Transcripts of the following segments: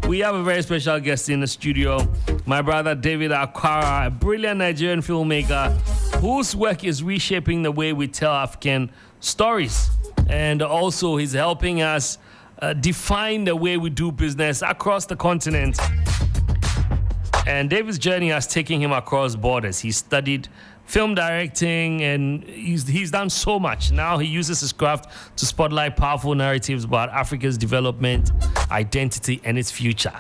We have a very special guest in the studio, my brother David Akwara, a brilliant Nigerian filmmaker whose work is reshaping the way we tell African stories. And also he's helping us define the way we do business across the continent. And David's journey has taken him across borders. He studied film directing, and he's done so much. Now he uses his craft to spotlight powerful narratives about Africa's development, identity, and its future.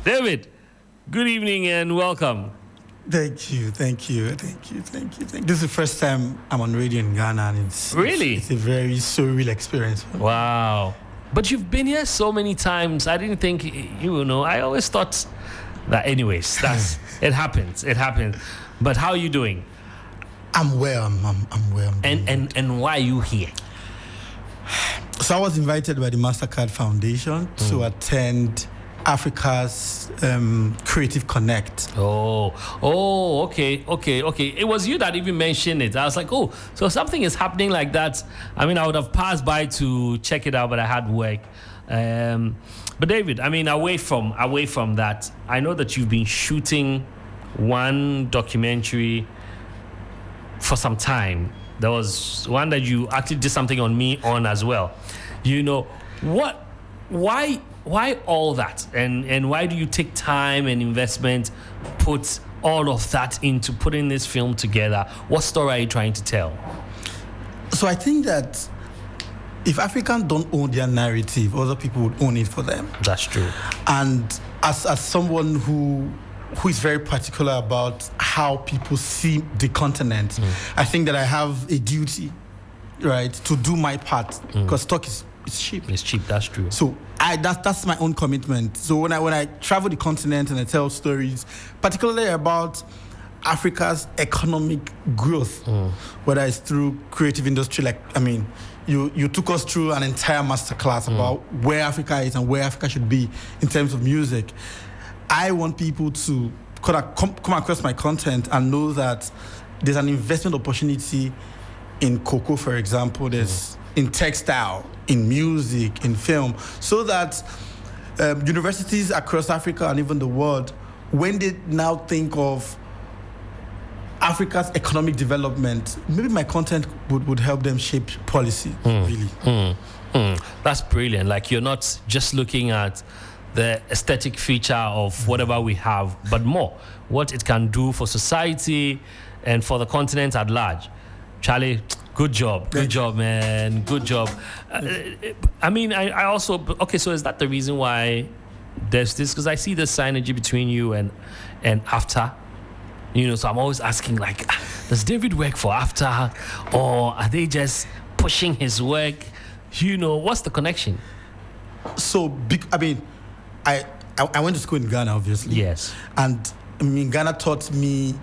David, good evening and welcome. Thank you. This is the first time I'm on radio in Ghana, and it's a very surreal experience. Wow. But you've been here so many times. I didn't think, I always thought that anyways, it happens. But how are you doing? I'm well. I'm well. And why are you here? So I was invited by the MasterCard Foundation to attend Africa's Creative Connect. Okay. It was you that even mentioned it. I was like, so something is happening like that. I mean, I would have passed by to check it out, but I had work. But David, I mean, away from that, I know that you've been shooting one documentary for some time. There was one that you actually did something on me on as well. Why all that? And why do you take time and investment, put all of that into putting this film together? What story are you trying to tell? So I think that if Africans don't own their narrative, other people would own it for them. That's true. And as someone who is very particular about how people see the continent, I think that I have a duty, right, to do my part, because talk is cheap. It's cheap, that's true. So that's my own commitment. So when I travel the continent and I tell stories, particularly about Africa's economic growth, whether it's through creative industry, you took us through an entire masterclass about where Africa is and where Africa should be in terms of music. I want people to come across my content and know that there's an investment opportunity in cocoa, for example. There's in textile, in music, in film, so that universities across Africa and even the world, when they now think of Africa's economic development, maybe my content would help them shape policy, really. That's brilliant. Like, you're not just looking at the aesthetic feature of whatever we have, but more what it can do for society and for the continent at large. Charlie, good job, man, good job. I also, so is that the reason why there's this? Because I see the synergy between you and AFTA. So I'm always asking, like, does David work for AFTA, or are they just pushing his work? What's the connection? So, I went to school in Ghana, obviously. Yes. And Ghana taught me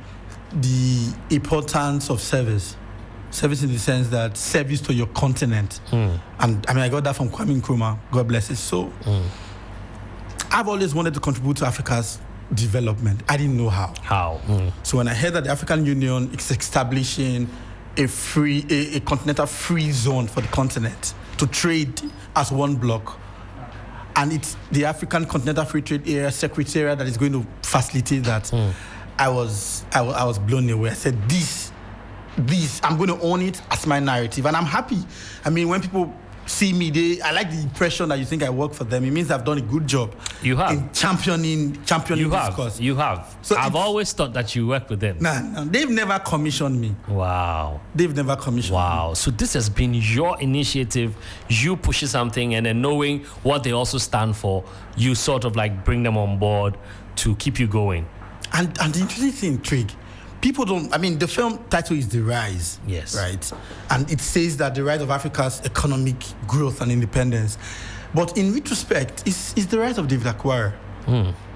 the importance of service. Service in the sense that service to your continent. And I got that from Kwame Nkrumah, God bless his soul. I've always wanted to contribute to Africa's development. I didn't know how. So when I heard that the African Union is establishing a continental free zone for the continent to trade as one block, and it's the African Continental Free Trade Area Secretariat that is going to facilitate that, I was blown away. I said, this, I'm going to own it as my narrative, and I'm happy. When people see me, I like the impression that you think I work for them. It means I've done a good job. You have. In championing this cause. You have. So I've always thought that you work with them. No, they've never commissioned me. Wow. They've never commissioned me. Wow. So this has been your initiative. You push something, and then knowing what they also stand for, you sort of like bring them on board to keep you going. And the interesting thing, Trig, people don't, the film title is The Rise. Yes. Right? And it says that the rise of Africa's economic growth and independence. But in retrospect, it's the rise of David Akwara.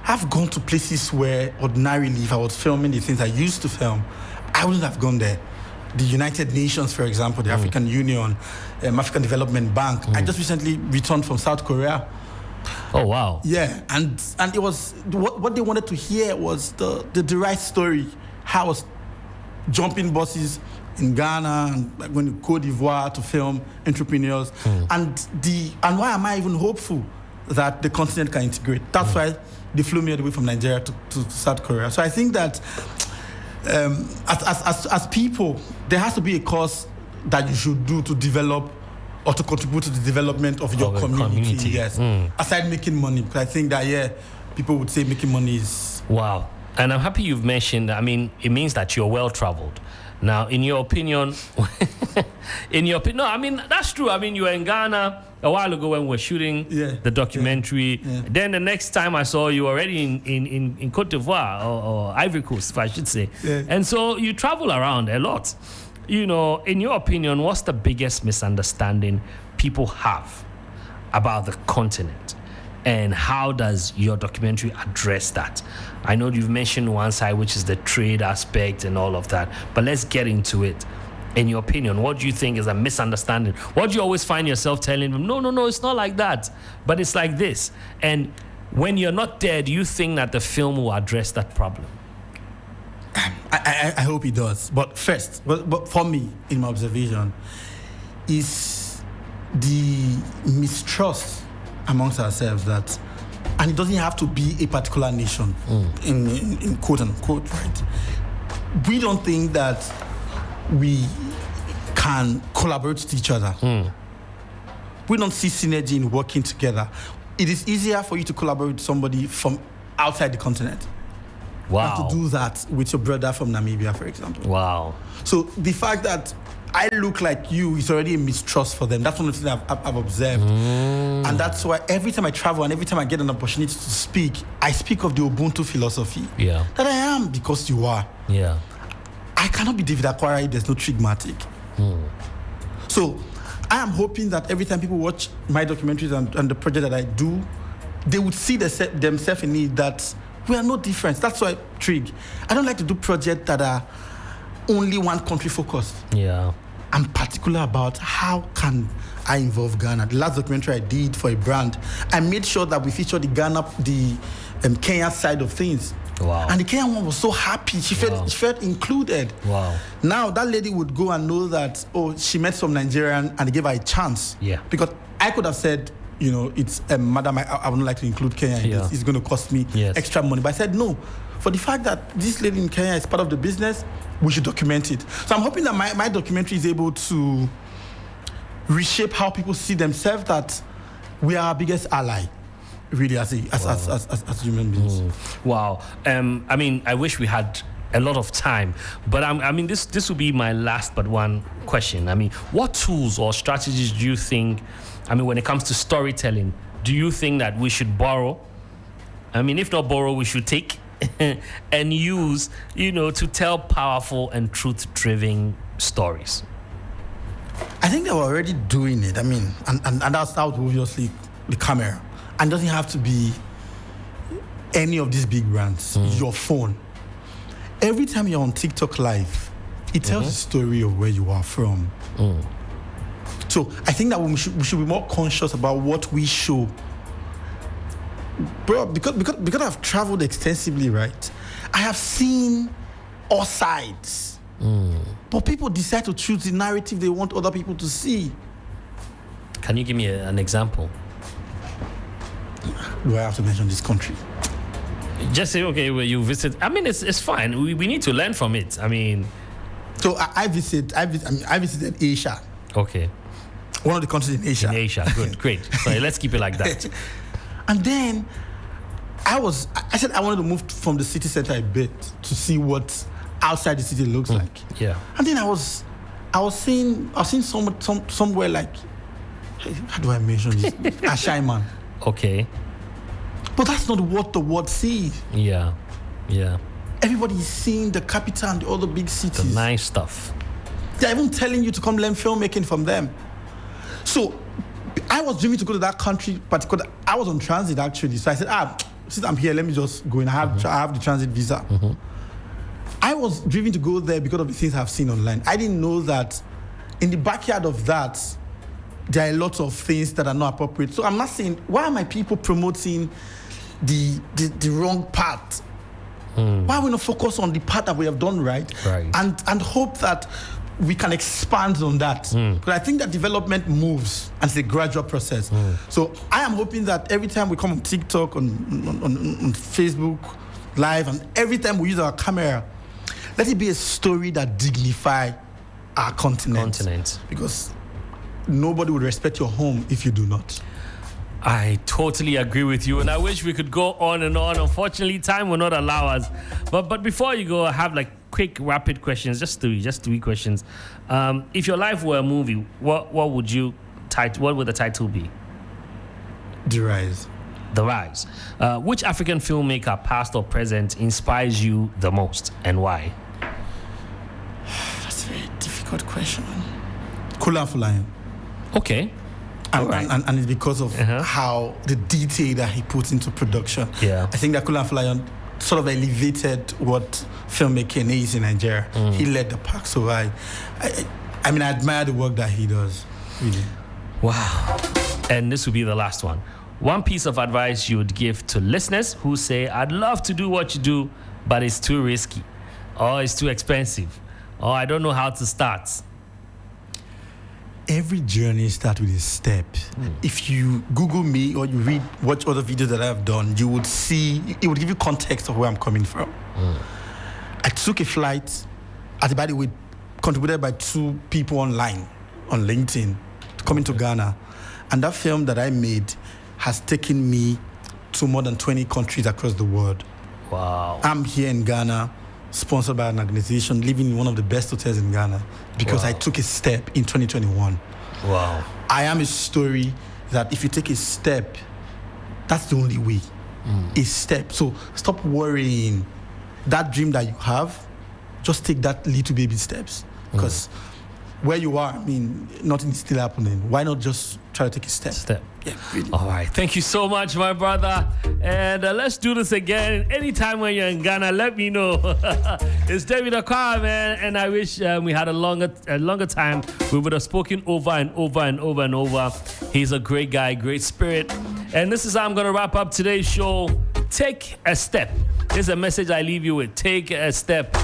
I've gone to places where ordinarily, if I was filming the things I used to film, I wouldn't have gone there. The United Nations, for example, the African Union, African Development Bank. I just recently returned from South Korea. Oh, wow. Yeah. And it was, what they wanted to hear was the right story. How I was jumping buses in Ghana and going to Cote d'Ivoire to film entrepreneurs. And why am I even hopeful? that the continent can integrate. That's why they flew me all the way from Nigeria to South Korea. So I think that as people, there has to be a course that you should do to develop or to contribute to the development of your community. Yes. Aside making money, because I think that, people would say making money is... Wow. And I'm happy you've mentioned, I mean, it means that you're well-traveled. Now, in your opinion, no, I mean, that's true. I mean, you were in Ghana a while ago when we were shooting the documentary. Yeah. Then the next time I saw you already in Cote d'Ivoire or Ivory Coast, if I should say. Yeah. And so you travel around a lot. You know, in your opinion, what's the biggest misunderstanding people have about the continent? And how does your documentary address that? I know you've mentioned one side, which is the trade aspect and all of that, but let's get into it. In your opinion, what do you think is a misunderstanding? What do you always find yourself telling them? No, it's not like that, but it's like this. And when you're not there, do you think that the film will address that problem? I hope it does. But first, but for me, in my observation, is the mistrust amongst ourselves that, and it doesn't have to be a particular nation, in quote unquote, right? We don't think that we can collaborate with each other. We don't see synergy in working together. It is easier for you to collaborate with somebody from outside the continent. Wow. Than to do that with your brother from Namibia, for example. Wow. So the fact that I look like you is already a mistrust for them. That's one of the things I've observed. And that's why every time I travel and every time I get an opportunity to speak, I speak of the Ubuntu philosophy. Yeah. That I am because you are. Yeah. I cannot be David Akwara if there's no Trigmatic. So I am hoping that every time people watch my documentaries and the project that I do, they would see themselves in it, that we are no different. That's why Trig. I don't like to do projects that are only one country focused. Yeah. I'm particular about how can I involve Ghana. The last documentary I did for a brand, I made sure that we featured the Kenya side of things. Wow. And the Kenyan one was so happy. She felt included. Wow. Now that lady would go and know that, she met some Nigerian and they gave her a chance. Yeah. Because I could have said, it's madam, I wouldn't like to include Kenya in this. It's going to cost me extra money. But I said no. For the fact that this lady in Kenya is part of the business, we should document it. So I'm hoping that my documentary is able to reshape how people see themselves, that we are our biggest ally, really, as human beings. Wow. I mean, I wish we had a lot of time, but this will be my last but one question. I mean, what tools or strategies do you think, when it comes to storytelling, do you think that we should borrow? I mean, if not borrow, we should take and use, to tell powerful and truth-driven stories? I think they were already doing it. And that's obviously the camera. And it doesn't have to be any of these big brands. Your phone. Every time you're on TikTok Live, it tells the story of where you are from. So I think that we should be more conscious about what we show. Bro, because I've traveled extensively, right? I have seen all sides. But people decide to choose the narrative they want other people to see. Can you give me an example? Do I have to mention this country? Just say, okay, where you visit. It's fine. We need to learn from it. So I visited Asia. Okay. One of the countries in Asia. In Asia, good, great. Sorry, let's keep it like that. And then I said I wanted to move from the city center a bit to see what outside the city looks like. Yeah. And then I was seeing somewhere like, how do I mention this? Ashaiman. Okay. But that's not what the world sees. Yeah. Yeah. Everybody is seeing the capital and all the big cities. The nice stuff. They're even telling you to come learn filmmaking from them. So I was dreaming to go to that country, particularly. I was on transit actually. So I said, since I'm here, let me just go in. I have the transit visa. I was dreaming to go there because of the things I've seen online. I didn't know that in the backyard of that, there are a lot of things that are not appropriate. So I'm not saying, why are my people promoting the wrong path? Why are we not focus on the path that we have done right? Right. And hope that we can expand on that. Because I think that development moves and it's a gradual process. So I am hoping that every time we come on TikTok, on Facebook Live, and every time we use our camera, let it be a story that dignify our continent. Because nobody would respect your home if you do not. I totally agree with you, and I wish we could go on and on. Unfortunately, time will not allow us. But before you go, I have like quick, rapid questions, just three questions. If your life were a movie, what would the title be? The Rise. The Rise. Which African filmmaker, past or present, inspires you the most, and why? That's a very difficult question. Kula Fulayan. Okay. And it's because of how the detail that he puts into production. Yeah. I think that Kula Fulayan sort of elevated what filmmaking is in Nigeria. He led the pack. So I admire the work that he does. Really. Wow. And this will be the last one. One piece of advice you would give to listeners who say, I'd love to do what you do, but it's too risky, or it's too expensive, or I don't know how to start. Every journey starts with a step. If you Google me or you watch other videos that I've done, you would see, it would give you context of where I'm coming from. I took a flight, by the way, contributed by 2 people online, on LinkedIn, coming to Ghana. And that film that I made has taken me to more than 20 countries across the world. Wow. I'm here in Ghana, sponsored by an organization, living in one of the best hotels in Ghana because I took a step in 2021. Wow. I am a story that if you take a step, that's the only way. A step. So stop worrying. That dream that you have, just take that little baby steps. Because where you are, nothing is still happening. Why not just try to take a step? Yeah, really. All right. Thank you so much, my brother. And let's do this again. Anytime when you're in Ghana, let me know. It's David Akwara, man. And I wish we had a longer time. We would have spoken over and over and over and over. He's a great guy, great spirit. And this is how I'm going to wrap up today's show. Take a step. Here's a message I leave you with. Take a step.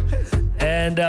And